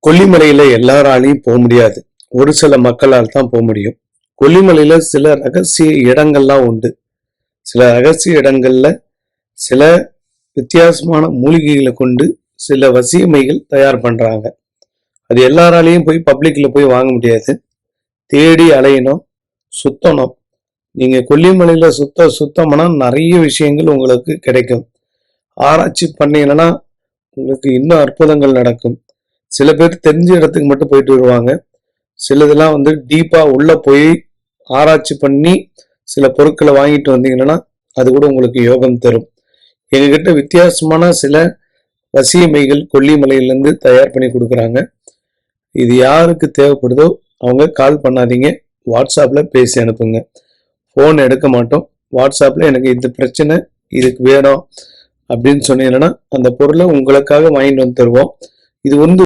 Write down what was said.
கொல்லிமலையில எல்லாராலையும் போக முடியாது. ஒரு சில மக்களால் தான் போக முடியும். கொல்லிமலையில சில ரகசிய இடங்கள்லாம் உண்டு. சில ரகசிய இடங்கள்ல சில வித்தியாசமான மூலிகைகளை கொண்டு சில வசியமைகள் தயார் பண்றாங்க. அது எல்லாராலையும் போய் பப்ளிக்ல போய் வாங்க முடியாது. தேடி அலையணும், சுத்தணும். நீங்க கொல்லிமலையில சுத்தம்னா நிறைய விஷயங்கள் உங்களுக்கு கிடைக்கும். ஆராய்ச்சி பண்ணீங்கன்னா உங்களுக்கு இன்னும் அற்புதங்கள் நடக்கும். சில பேர் தெரிஞ்ச இடத்துக்கு மட்டும் போயிட்டு வருவாங்க. சிலதெல்லாம் டீப்பா உள்ள போய் ஆராய்ச்சி பண்ணி சில பொருட்களை வாங்கிட்டு வந்தீங்கன்னா அது கூட உங்களுக்கு யோகம் தரும். எங்ககிட்ட வித்தியாசமான சில வசியமைகள் கொல்லிமலையிலேருந்து தயார் பண்ணி கொடுக்குறாங்க. இது யாருக்கு தேவைப்படுதோ அவங்க கால் பண்ணாதீங்க, வாட்ஸ்அப்பில் பேசி அனுப்புங்க. ஃபோன் எடுக்க மாட்டோம். வாட்ஸ்அப்பில் எனக்கு இந்த பிரச்சனை, இதுக்கு வேணும் அப்படின்னு சொன்னீங்கன்னா அந்த பொருளை உங்களுக்காக வாங்கிட்டு வந்து தருவோம். இது